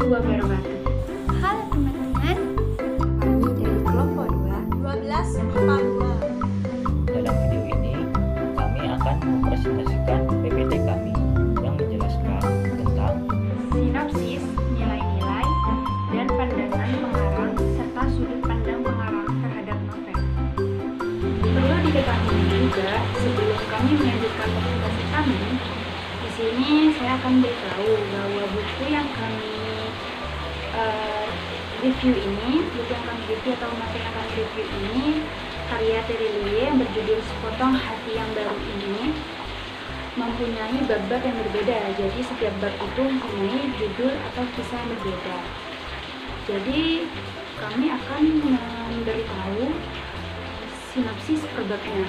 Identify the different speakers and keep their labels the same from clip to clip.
Speaker 1: wabarakatuh.
Speaker 2: Halo teman-teman,
Speaker 3: Kami dari kelompok
Speaker 4: 1242.
Speaker 5: Dalam video ini, kami akan mempresentasikan PPT kami yang menjelaskan tentang
Speaker 1: Sinopsis, nilai-nilai, dan pandangan pengarang serta sudut pandang pengarang terhadap novel. Perlu diketahui juga, sebelum kami melanjutkan presentasi kami, di sini saya akan beritahu bahwa buku yang kami review atau novel yang kami review ini karya Terelie yang berjudul Sepotong Hati Yang Baru ini mempunyai bab-bab yang berbeda. Jadi setiap bab itu mempunyai judul atau kisah yang berbeda. Jadi kami akan memberitahu sinopsis per babnya.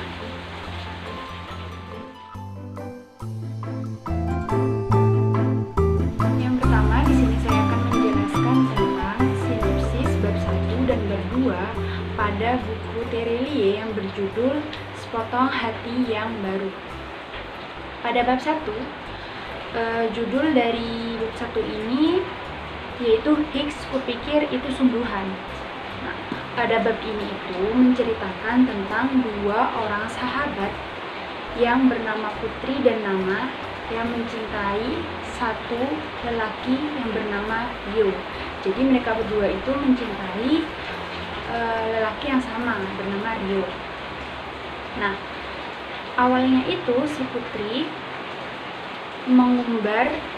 Speaker 1: Yang pertama di sini saya akan menjelaskan tentang sinopsis bab 1 dan bab 2 pada buku Terelie yang berjudul Sepotong Hati Yang Baru. Pada bab 1, judul dari bab 1 ini yaitu Hicks Kupikir Itu Sungguhan. Nah, pada bab ini itu menceritakan tentang dua orang sahabat yang bernama Putri dan Nama yang mencintai satu lelaki yang bernama Rio. Jadi mereka berdua itu mencintai lelaki yang sama bernama Rio. Nah, awalnya itu si Putri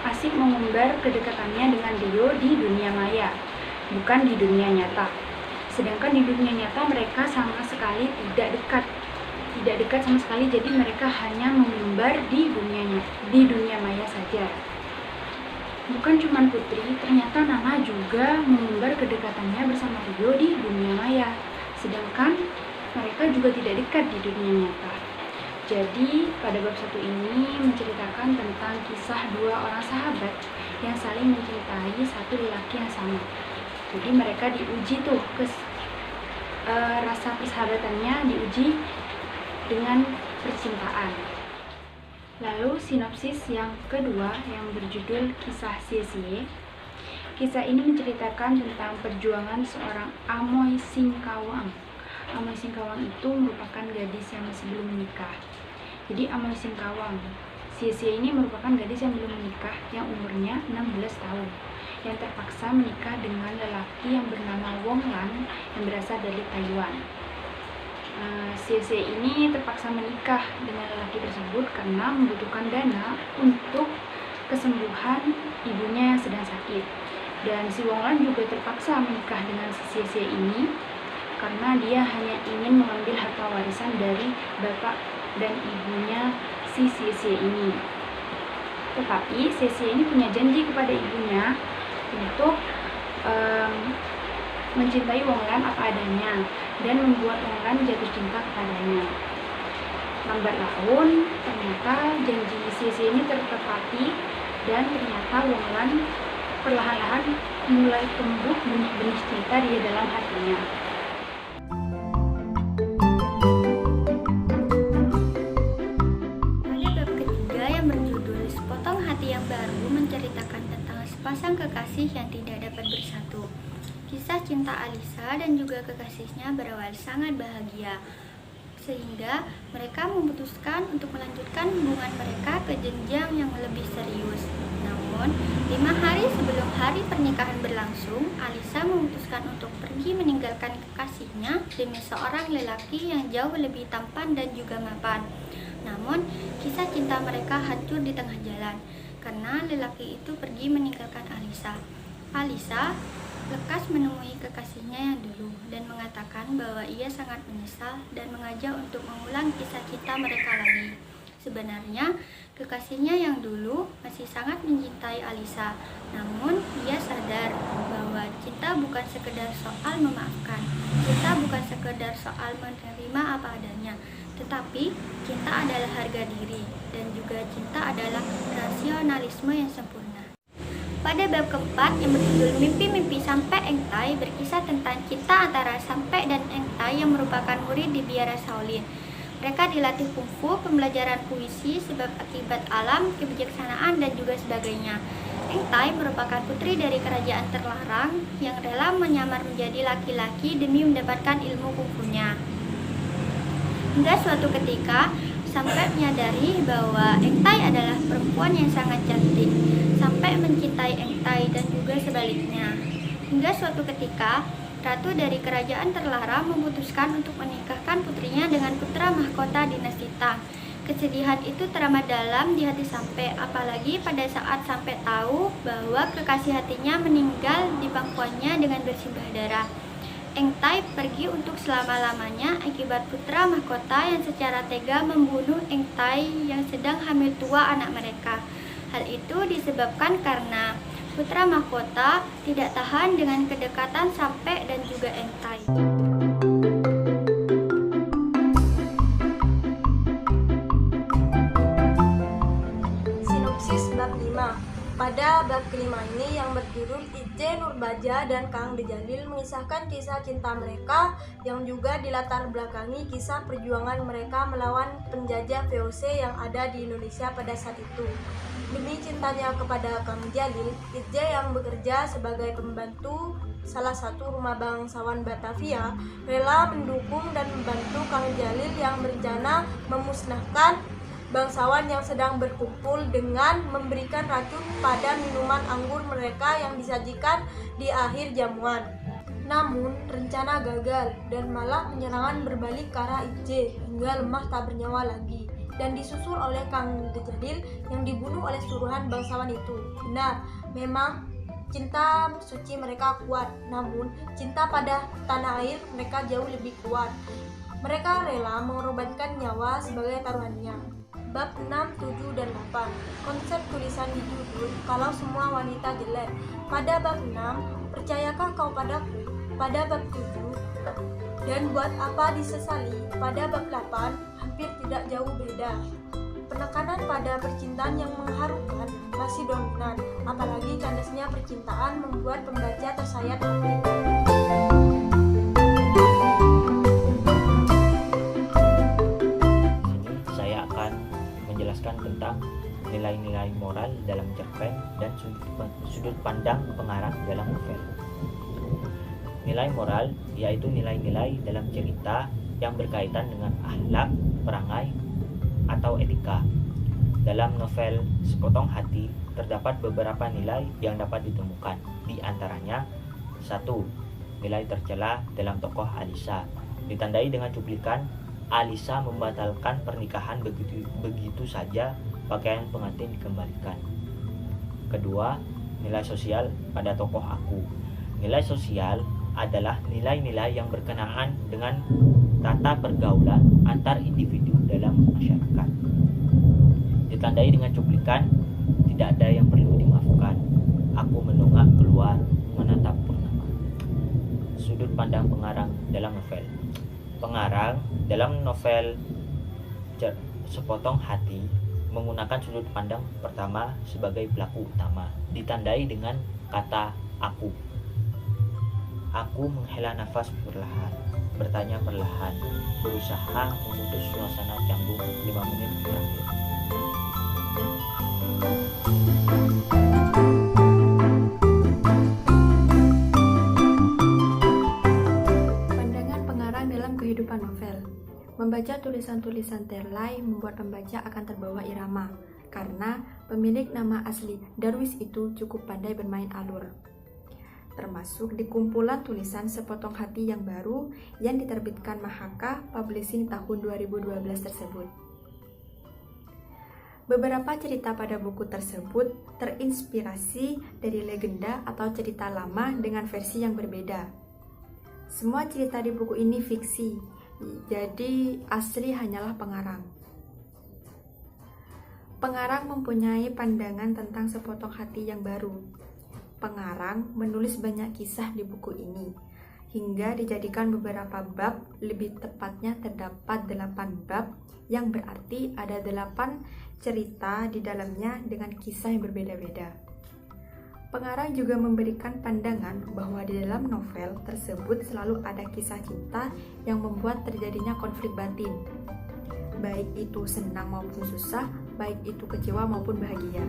Speaker 1: asik mengumbar kedekatannya dengan Rio di dunia maya, bukan di dunia nyata. Sedangkan di dunia nyata mereka sama sekali tidak dekat sama sekali. Jadi mereka hanya mengumbar di dunia maya saja. Bukan cuma Putri, ternyata Nana juga mengumbar kedekatannya bersama Rio di dunia maya. Sedangkan mereka juga tidak dekat di dunia nyata. Jadi pada bab 1 ini menceritakan tentang kisah dua orang sahabat yang saling mencintai satu lelaki yang sama. Jadi mereka diuji tuh rasa persahabatannya diuji dengan percintaan. Lalu sinopsis yang kedua yang berjudul Kisah Cie-cie. Kisah ini menceritakan tentang perjuangan seorang Amoy Singkawang. Amoy Singkawang itu merupakan gadis yang masih belum menikah. Jadi Amoy Singkawang, Cie-cie ini merupakan gadis yang belum menikah yang umurnya 16 tahun, yang terpaksa menikah dengan lelaki yang bernama Wong Lan yang berasal dari Taiwan. Cie-cie ini terpaksa menikah dengan lelaki tersebut karena membutuhkan dana untuk kesembuhan ibunya yang sedang sakit. Dan si Wong Lan juga terpaksa menikah dengan si Cie-cie ini karena dia hanya ingin mengambil harta warisan dari bapak dan ibunya si Cie-cie ini. Tetapi Cie-cie ini punya janji kepada ibunya untuk mencintai Wong Lan apa adanya dan membuat Wong Lan jatuh cinta kepadanya. Lambat laun, ternyata janji Cie-cie ini tertepati dan ternyata Wong Lan perlahan-lahan mulai tumbuh benih-benih cinta di dalam hatinya.
Speaker 2: pada bab ketiga yang berjudul Sepotong Hati Yang Baru menceritakan tentang sepasang kekasih yang tidak dapat bersatu. Kisah cinta Alisa dan juga kekasihnya berawal sangat bahagia, sehingga mereka memutuskan untuk melanjutkan hubungan mereka ke jenjang yang lebih serius. Namun, 5 hari sebelum hari pernikahan berlangsung, Alisa memutuskan untuk pergi meninggalkan kekasihnya demi seorang lelaki yang jauh lebih tampan dan juga mapan. Namun, kisah cinta mereka hancur di tengah jalan, karena lelaki itu pergi meninggalkan Alisa. Alisa lekas menemui kekasihnya yang dulu dan mengatakan bahwa ia sangat menyesal dan mengajak untuk mengulang kisah cinta mereka lagi. Sebenarnya, kekasihnya yang dulu masih sangat mencintai Alisa, namun ia sadar bahwa cinta bukan sekedar soal memaafkan, cinta bukan sekedar soal menerima apa adanya, tetapi cinta adalah harga diri dan juga cinta adalah rasionalisme yang sempurna. Pada bab keempat yang berjudul Mimpi-Mimpi Sampai Engtai berkisah tentang cinta antara Sampai dan Engtai yang merupakan murid di biara Shaolin. Mereka dilatih kungfu, pembelajaran puisi, sebab akibat alam, kebijaksanaan, dan juga sebagainya. Engtai merupakan putri dari kerajaan terlarang yang rela menyamar menjadi laki-laki demi mendapatkan ilmu kungfunya. Hingga suatu ketika, sampai menyadari bahwa Engtai adalah perempuan yang sangat cantik, sampai mencintai Engtai dan juga sebaliknya. Hingga suatu ketika, ratu dari kerajaan terlarang memutuskan untuk menikahkan putrinya dengan putra mahkota dinasti Tang. Kesedihan itu teramat dalam di hati Sampe, apalagi pada saat Sampe tahu bahwa kekasih hatinya meninggal di pangkuannya dengan bersimbah darah. Engtai pergi untuk selama-lamanya akibat putra mahkota yang secara tega membunuh Engtai yang sedang hamil tua anak mereka. Hal itu disebabkan karena putra mahkota tidak tahan dengan kedekatan Sampe dan juga Engtai.
Speaker 4: Bab 5. Pada bab kelima ini yang berjudul Itje Nurbaja dan Kang Dejalil mengisahkan kisah cinta mereka yang juga dilatar belakangi kisah perjuangan mereka melawan penjajah VOC yang ada di Indonesia pada saat itu. Demi cintanya kepada Kang Jalil, Itje yang bekerja sebagai pembantu salah satu rumah bangsawan Batavia rela mendukung dan membantu Kang Jalil yang berencana memusnahkan bangsawan yang sedang berkumpul dengan memberikan racun pada minuman anggur mereka yang disajikan di akhir jamuan. Namun rencana gagal dan malah penyerangan berbalik ke arah Itje hingga lemah tak bernyawa lagi dan disusul oleh Kang Dejalil yang dibunuh oleh suruhan bangsawan itu. Benar, memang cinta suci mereka kuat, namun cinta pada tanah air mereka jauh lebih kuat. Mereka rela mengorbankan nyawa sebagai taruhannya. Bab 6, 7, dan 8. Konsep tulisan di judul Kalau Semua Wanita Jelek. Pada bab 6, percayakah kau padaku? Pada bab 7, dan buat apa disesali? Pada bab 8, hampir tidak jauh beda. Penekanan pada percintaan yang mengharukan masih dominan, apalagi kandasnya percintaan membuat pembaca tersayat hati.
Speaker 5: Menjelaskan tentang nilai-nilai moral dalam cerpen dan sudut pandang pengarang dalam novel. Nilai moral yaitu nilai-nilai dalam cerita yang berkaitan dengan akhlak, perangai, atau etika. Dalam novel Sepotong Hati terdapat beberapa nilai yang dapat ditemukan. Di antaranya 1. Nilai tercela dalam tokoh Alisa, ditandai dengan cuplikan Alisa membatalkan pernikahan begitu saja, pakaian pengantin dikembalikan. Kedua, nilai sosial pada tokoh Aku. Nilai sosial adalah nilai-nilai yang berkenaan dengan tata pergaulan antar individu dalam masyarakat. Ditandai dengan cuplikan, tidak ada yang perlu dimaafkan. Aku menunggak keluar, menatap purnama. Sudut pandang pengarang dalam novel. Pengarang dalam novel Sepotong Hati menggunakan sudut pandang pertama sebagai pelaku utama, ditandai dengan kata aku. Aku menghela nafas perlahan, bertanya perlahan, berusaha memutus suasana canggung 5 menit terakhir.
Speaker 3: Kehidupan novel. Membaca tulisan-tulisan Terlai membuat pembaca akan terbawa irama, karena pemilik nama asli Darwis itu cukup pandai bermain alur. Termasuk di kumpulan tulisan Sepotong Hati yang baru yang diterbitkan Mahaka Publishing tahun 2012 tersebut. Beberapa cerita pada buku tersebut terinspirasi dari legenda atau cerita lama dengan versi yang berbeda. Semua cerita di buku ini fiksi, jadi asli hanyalah pengarang. Pengarang mempunyai pandangan tentang Sepotong Hati yang baru. Pengarang menulis banyak kisah di buku ini, hingga dijadikan beberapa bab, lebih tepatnya terdapat 8 bab, yang berarti ada 8 cerita di dalamnya dengan kisah yang berbeda-beda. Pengarang juga memberikan pandangan bahwa di dalam novel tersebut selalu ada kisah cinta yang membuat terjadinya konflik batin, baik itu senang maupun susah, baik itu kecewa maupun bahagia.